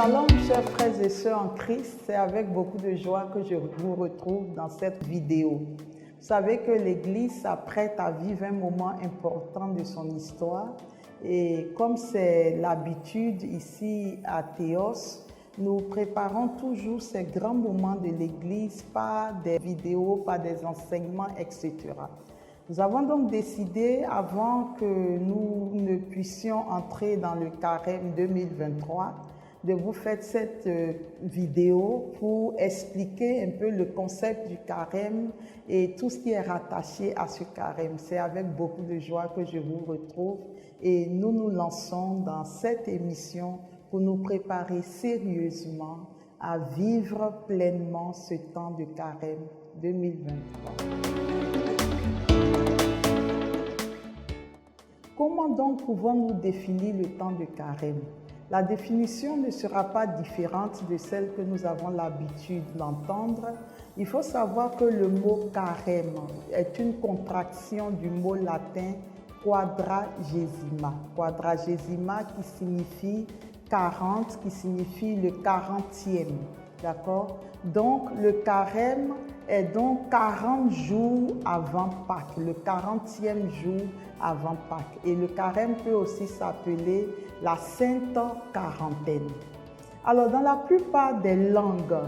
Shalom, chers frères et sœurs en Christ, c'est avec beaucoup de joie que je vous retrouve dans cette vidéo. Vous savez que l'Église s'apprête à vivre un moment important de son histoire et comme c'est l'habitude ici à Théos, nous préparons toujours ces grands moments de l'Église par des vidéos, par des enseignements, etc. Nous avons donc décidé, avant que nous ne puissions entrer dans le carême 2023, de vous faire cette vidéo pour expliquer un peu le concept du carême et tout ce qui est rattaché à ce carême. C'est avec beaucoup de joie que je vous retrouve et nous nous lançons dans cette émission pour nous préparer sérieusement à vivre pleinement ce temps de carême 2023. Comment donc pouvons-nous définir le temps de carême? La définition ne sera pas différente de celle que nous avons l'habitude d'entendre. Il faut savoir que le mot carême est une contraction du mot latin quadragesima. Quadragesima qui signifie 40, qui signifie le 40e. D'accord? Donc le carême est donc 40 jours avant Pâques, le 40e jour avant Pâques. Et le carême peut aussi s'appeler la Sainte Quarantaine. Alors, dans la plupart des langues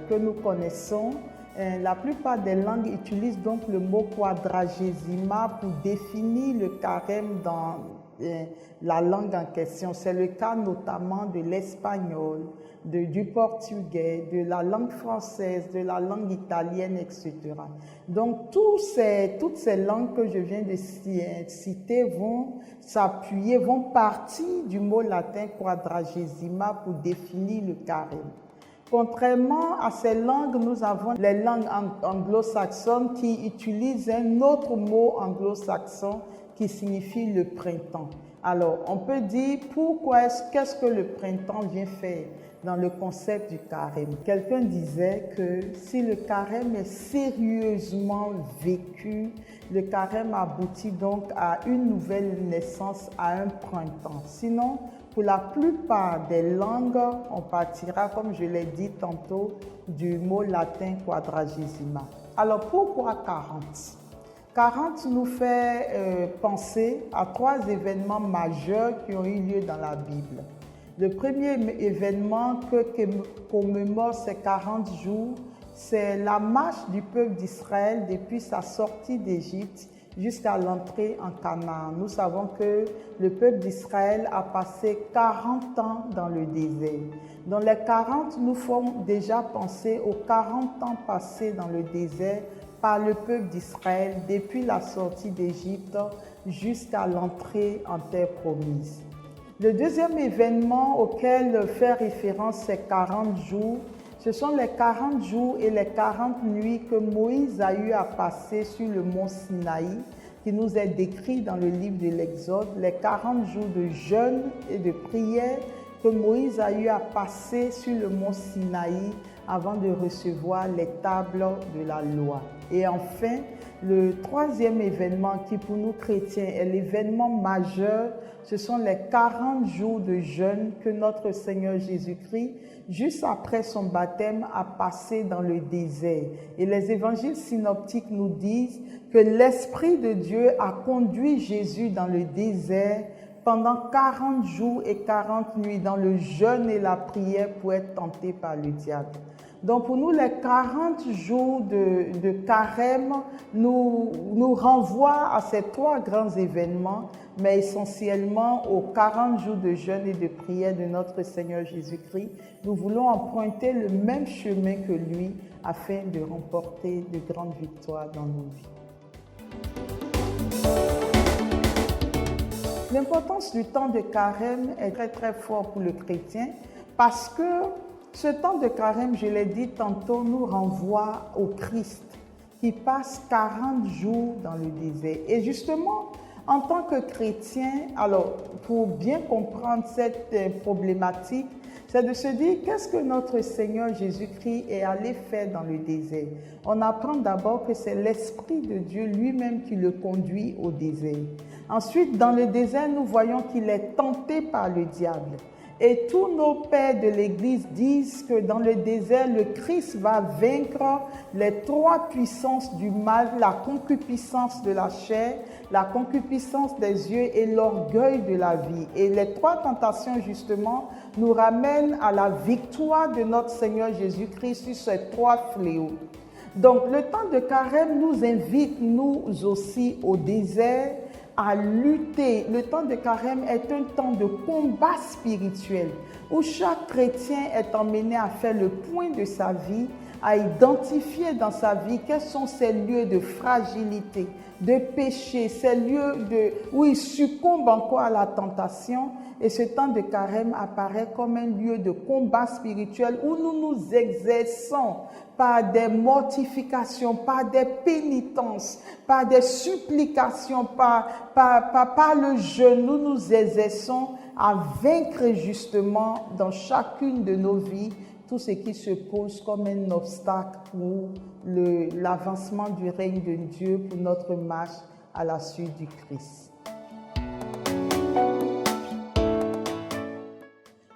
que nous connaissons, la plupart des langues utilisent donc le mot quadragesima pour définir le carême dans la langue en question. C'est le cas notamment de l'espagnol, du portugais, de la langue française, de la langue italienne, etc. Donc, toutes ces langues que je viens de citer vont s'appuyer, vont partir du mot latin quadragesima pour définir le carême. Contrairement à ces langues, nous avons les langues anglo-saxonnes qui utilisent un autre mot anglo-saxon qui signifie le printemps. Alors, on peut dire qu'est-ce que le printemps vient faire dans le concept du carême. Quelqu'un disait que si le carême est sérieusement vécu, le carême aboutit donc à une nouvelle naissance, à un printemps. Sinon, pour la plupart des langues, on partira, comme je l'ai dit tantôt, du mot latin quadragesima. Alors, pourquoi 40? 40 nous fait penser à 3 événements majeurs qui ont eu lieu dans la Bible. Le premier événement que commémore ces 40 jours, c'est la marche du peuple d'Israël depuis sa sortie d'Égypte jusqu'à l'entrée en Canaan. Nous savons que le peuple d'Israël a passé 40 ans dans le désert. Dans les 40, nous font déjà penser aux 40 ans passés dans le désert par le peuple d'Israël depuis la sortie d'Égypte jusqu'à l'entrée en terre promise. Le deuxième événement auquel fait référence ces 40 jours, ce sont les 40 jours et les 40 nuits que Moïse a eu à passer sur le mont Sinaï, qui nous est décrit dans le livre de l'Exode, les 40 jours de jeûne et de prière que Moïse a eu à passer sur le mont Sinaï avant de recevoir les tables de la loi. Et enfin, le troisième événement qui pour nous chrétiens est l'événement majeur, ce sont les 40 jours de jeûne que notre Seigneur Jésus-Christ, juste après son baptême, a passé dans le désert. Et les évangiles synoptiques nous disent que l'Esprit de Dieu a conduit Jésus dans le désert pendant 40 jours et 40 nuits dans le jeûne et la prière pour être tenté par le diable. Donc pour nous, les 40 jours de carême nous renvoient à ces 3 grands événements, mais essentiellement aux 40 jours de jeûne et de prière de notre Seigneur Jésus-Christ. Nous voulons emprunter le même chemin que lui afin de remporter de grandes victoires dans nos vies. L'importance du temps de carême est très très forte pour le chrétien parce que ce temps de carême, je l'ai dit tantôt, nous renvoie au Christ qui passe 40 jours dans le désert. Et justement, en tant que chrétien, alors pour bien comprendre cette problématique, c'est de se dire qu'est-ce que notre Seigneur Jésus-Christ est allé faire dans le désert. On apprend d'abord que c'est l'Esprit de Dieu lui-même qui le conduit au désert. Ensuite, dans le désert, nous voyons qu'il est tenté par le diable. Et tous nos pères de l'Église disent que dans le désert, le Christ va vaincre les trois puissances du mal, la concupiscence de la chair, la concupiscence des yeux et l'orgueil de la vie. Et les trois tentations, justement, nous ramènent à la victoire de notre Seigneur Jésus-Christ sur ces trois fléaux. Donc, le temps de carême nous invite, nous aussi, au désert, à lutter. Le temps de carême est un temps de combat spirituel où chaque chrétien est emmené à faire le point de sa vie, à identifier dans sa vie quels sont ces lieux de fragilité, de péché, ces lieux où il succombe encore à la tentation. Et ce temps de carême apparaît comme un lieu de combat spirituel où nous nous exerçons par des mortifications, par des pénitences, par des supplications, par le jeûne. Nous nous exerçons à vaincre justement dans chacune de nos vies tout ce qui se pose comme un obstacle pour l'avancement du règne de Dieu, pour notre marche à la suite du Christ.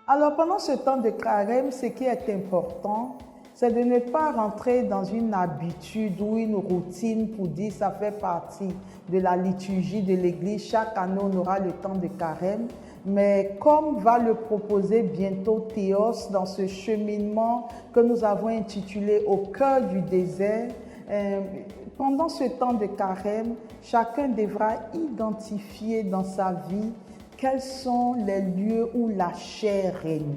Alors pendant ce temps de carême, ce qui est important, c'est de ne pas rentrer dans une habitude ou une routine pour dire ça fait partie de la liturgie de l'Église. Chaque année, on aura le temps de carême. Mais comme va le proposer bientôt Théos dans ce cheminement que nous avons intitulé « Au cœur du désert », pendant ce temps de carême, chacun devra identifier dans sa vie quels sont les lieux où la chair règne.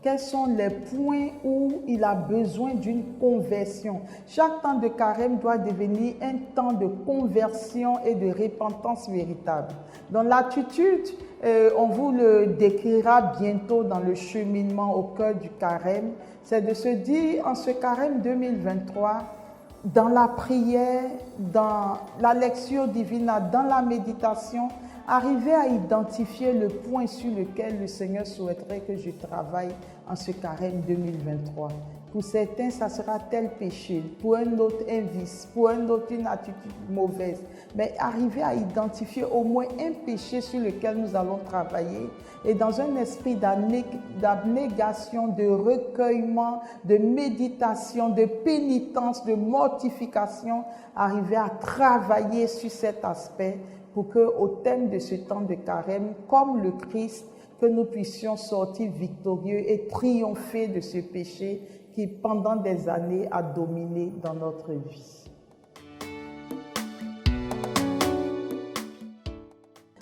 Quels sont les points où il a besoin d'une conversion. Chaque temps de carême doit devenir un temps de conversion et de repentance véritable. Dans l'attitude, on vous le décrira bientôt dans le cheminement au cœur du carême, c'est de se dire en ce carême 2023, dans la prière, dans la lecture divine, dans la méditation, arriver à identifier le point sur lequel le Seigneur souhaiterait que je travaille en ce carême 2023. Pour certains, ça sera tel péché, pour un autre, un vice, pour un autre, une attitude mauvaise. Mais arriver à identifier au moins un péché sur lequel nous allons travailler et dans un esprit d'abnégation, de recueillement, de méditation, de pénitence, de mortification, arriver à travailler sur cet aspect pour qu'au thème de ce temps de carême, comme le Christ, que nous puissions sortir victorieux et triompher de ce péché qui, pendant des années, a dominé dans notre vie.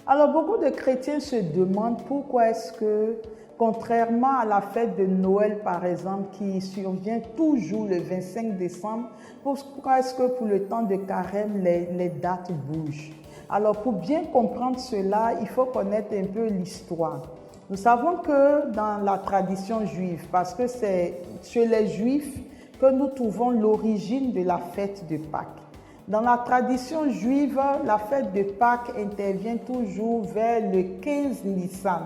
Alors, beaucoup de chrétiens se demandent pourquoi est-ce que, contrairement à la fête de Noël, par exemple, qui survient toujours le 25 décembre, pourquoi est-ce que pour le temps de carême, les dates bougent? Alors, pour bien comprendre cela, il faut connaître un peu l'histoire. Nous savons que dans la tradition juive, parce que c'est chez les Juifs que nous trouvons l'origine de la fête de Pâques. Dans la tradition juive, la fête de Pâques intervient toujours vers le 15 Nissan.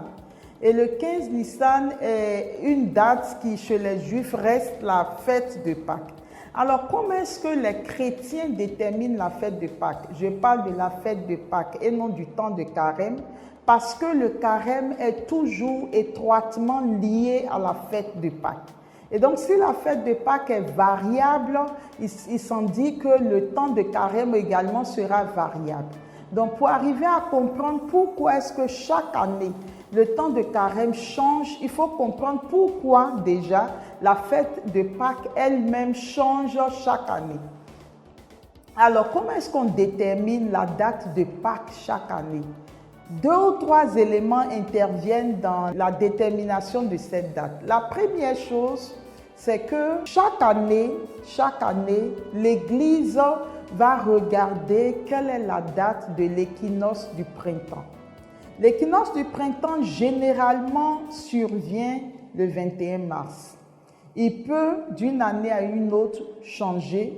Et le 15 Nissan est une date qui, chez les Juifs, reste la fête de Pâques. Alors, comment est-ce que les chrétiens déterminent la fête de Pâques? Je parle de la fête de Pâques et non du temps de carême, parce que le carême est toujours étroitement lié à la fête de Pâques. Et donc, si la fête de Pâques est variable, il s'en dit que le temps de carême également sera variable. Donc, pour arriver à comprendre pourquoi est-ce que chaque année, le temps de carême change, il faut comprendre pourquoi déjà la fête de Pâques elle-même change chaque année. Alors, comment est-ce qu'on détermine la date de Pâques chaque année? 2 ou 3 éléments interviennent dans la détermination de cette date. La première chose, c'est que chaque année, l'Église va regarder quelle est la date de l'équinoxe du printemps. L'équinoxe du printemps, généralement, survient le 21 mars. Il peut, d'une année à une autre, changer,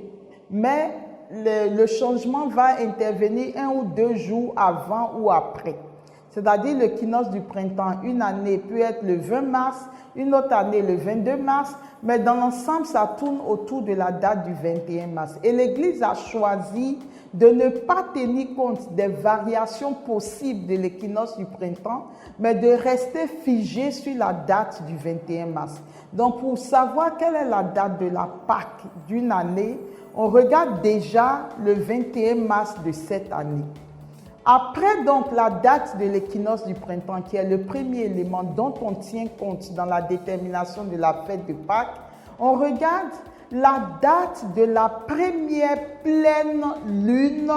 mais le changement va intervenir 1 ou 2 jours avant ou après. C'est-à-dire l'équinoxe du printemps, une année peut être le 20 mars, une autre année le 22 mars, mais dans l'ensemble, ça tourne autour de la date du 21 mars. Et l'Église a choisi de ne pas tenir compte des variations possibles de l'équinoxe du printemps, mais de rester figé sur la date du 21 mars. Donc, pour savoir quelle est la date de la Pâque d'une année, on regarde déjà le 21 mars de cette année. Après donc la date de l'équinoxe du printemps, qui est le premier élément dont on tient compte dans la détermination de la fête de Pâques, on regarde la date de la première pleine lune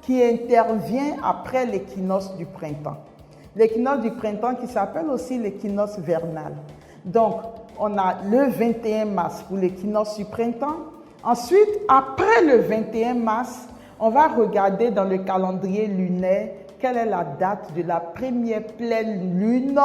qui intervient après l'équinoxe du printemps. L'équinoxe du printemps qui s'appelle aussi l'équinoxe vernal. Donc, on a le 21 mars pour l'équinoxe du printemps. Ensuite, après le 21 mars, on va regarder dans le calendrier lunaire quelle est la date de la première pleine lune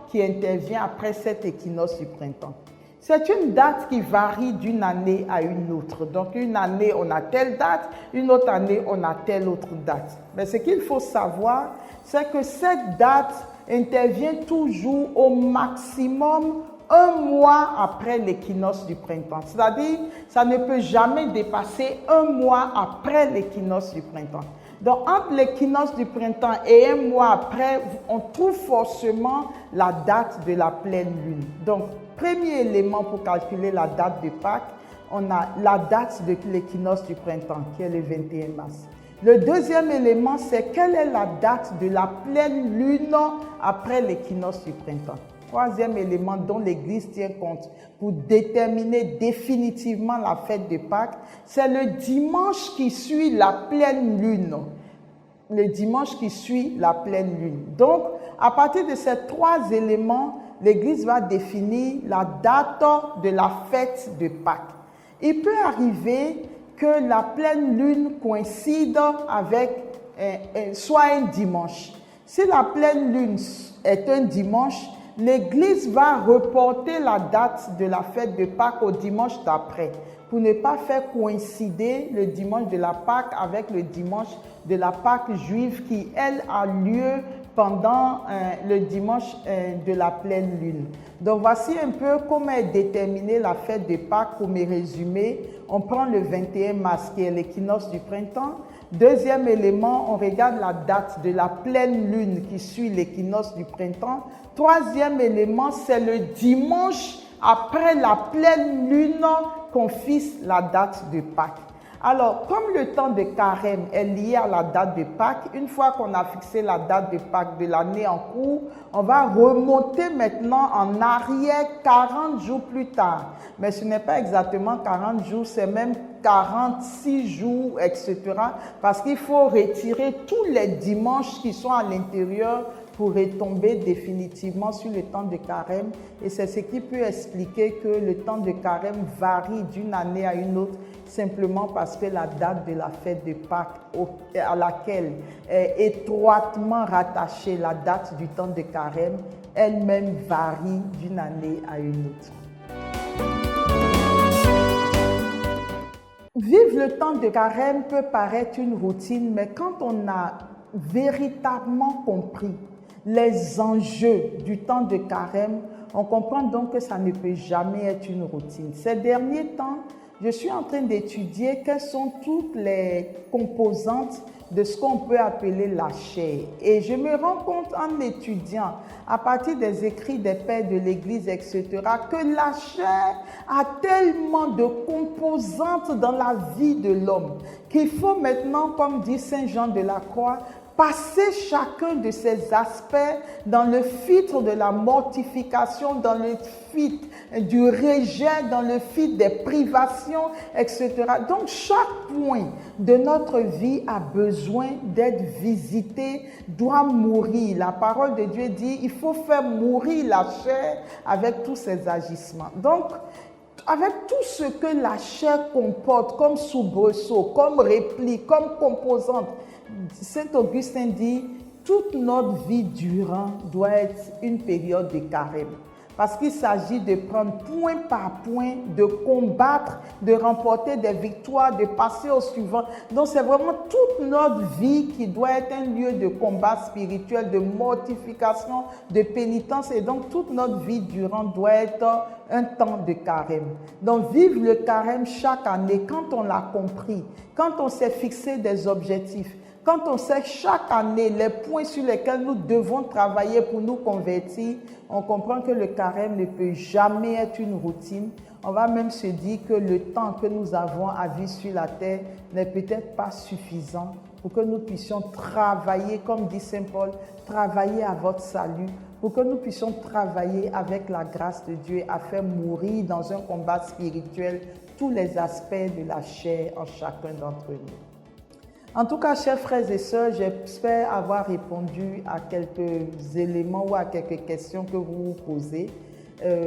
qui intervient après cet équinoxe du printemps. C'est une date qui varie d'une année à une autre. Donc, une année, on a telle date, une autre année, on a telle autre date. Mais ce qu'il faut savoir, c'est que cette date intervient toujours au maximum un mois après l'équinoxe du printemps. C'est-à-dire, ça ne peut jamais dépasser un mois après l'équinoxe du printemps. Donc, entre l'équinoxe du printemps et un mois après, on trouve forcément la date de la pleine lune. Donc, premier élément pour calculer la date de Pâques, on a la date de l'équinoxe du printemps, qui est le 21 mars. Le deuxième élément, c'est quelle est la date de la pleine lune après l'équinoxe du printemps. Troisième élément dont l'Église tient compte pour déterminer définitivement la fête de Pâques, c'est le dimanche qui suit la pleine lune. Le dimanche qui suit la pleine lune. Donc, à partir de ces trois éléments, l'Église va définir la date de la fête de Pâques. Il peut arriver que la pleine lune coïncide avec soit un dimanche. Si la pleine lune est un dimanche, l'Église va reporter la date de la fête de Pâques au dimanche d'après pour ne pas faire coïncider le dimanche de la Pâque avec le dimanche de la Pâque juive qui, elle, a lieu pendant le dimanche de la pleine lune. Donc, voici un peu comment est déterminée la fête de Pâques. Pour me résumer, on prend le 21 mars qui est l'équinoxe du printemps. Deuxième élément, on regarde la date de la pleine lune qui suit l'équinoxe du printemps. Troisième élément, c'est le dimanche après la pleine lune qu'on fixe la date de Pâques. Alors, comme le temps de carême est lié à la date de Pâques, une fois qu'on a fixé la date de Pâques de l'année en cours, on va remonter maintenant en arrière 40 jours plus tard. Mais ce n'est pas exactement 40 jours, c'est même 46 jours, etc. Parce qu'il faut retirer tous les dimanches qui sont à l'intérieur pour retomber définitivement sur le temps de carême. Et c'est ce qui peut expliquer que le temps de carême varie d'une année à une autre, simplement parce que la date de la fête de Pâques à laquelle est étroitement rattachée la date du temps de carême, elle-même varie d'une année à une autre. Vivre le temps de carême peut paraître une routine, mais quand on a véritablement compris les enjeux du temps de carême, on comprend donc que ça ne peut jamais être une routine. Ces derniers temps, je suis en train d'étudier quelles sont toutes les composantes de ce qu'on peut appeler la chair. Et je me rends compte en étudiant, à partir des écrits des pères de l'Église, etc., que la chair a tellement de composantes dans la vie de l'homme qu'il faut maintenant, comme dit Saint Jean de la Croix, passer chacun de ces aspects dans le filtre de la mortification, dans le filtre du rejet, dans le filtre des privations, etc. Donc, chaque point de notre vie a besoin d'être visité, doit mourir. La parole de Dieu dit, il faut faire mourir la chair avec tous ses agissements. Donc, avec tout ce que la chair comporte comme soubresaut, comme réplique, comme composante, Saint Augustin dit, toute notre vie durant doit être une période de carême. Parce qu'il s'agit de prendre point par point, de combattre, de remporter des victoires, de passer au suivant. Donc c'est vraiment toute notre vie qui doit être un lieu de combat spirituel, de mortification, de pénitence. Et donc toute notre vie durant doit être un temps de carême. Donc vivre le carême chaque année, quand on l'a compris, quand on s'est fixé des objectifs, quand on sait chaque année les points sur lesquels nous devons travailler pour nous convertir, on comprend que le carême ne peut jamais être une routine. On va même se dire que le temps que nous avons à vivre sur la terre n'est peut-être pas suffisant pour que nous puissions travailler, comme dit Saint Paul, travailler à votre salut, pour que nous puissions travailler avec la grâce de Dieu à faire mourir dans un combat spirituel tous les aspects de la chair en chacun d'entre nous. En tout cas, chers frères et sœurs, j'espère avoir répondu à quelques éléments ou à quelques questions que vous vous posez.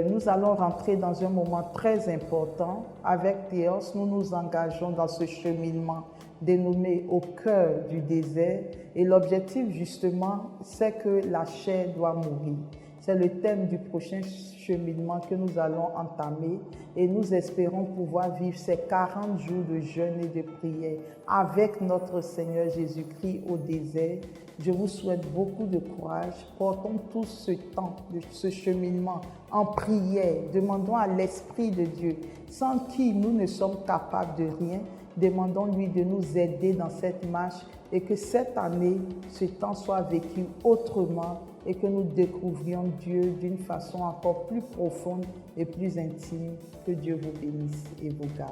Nous allons rentrer dans un moment très important. Avec Théos, nous nous engageons dans ce cheminement dénommé au cœur du désert. Et l'objectif, justement, c'est que la chair doit mourir. C'est le thème du prochain cheminement que nous allons entamer et nous espérons pouvoir vivre ces 40 jours de jeûne et de prière avec notre Seigneur Jésus-Christ au désert. Je vous souhaite beaucoup de courage. Portons tous ce temps, ce cheminement en prière. Demandons à l'Esprit de Dieu, sans qui nous ne sommes capables de rien. Demandons-lui de nous aider dans cette marche et que cette année, ce temps soit vécu autrement et que nous découvrions Dieu d'une façon encore plus profonde et plus intime. Que Dieu vous bénisse et vous garde.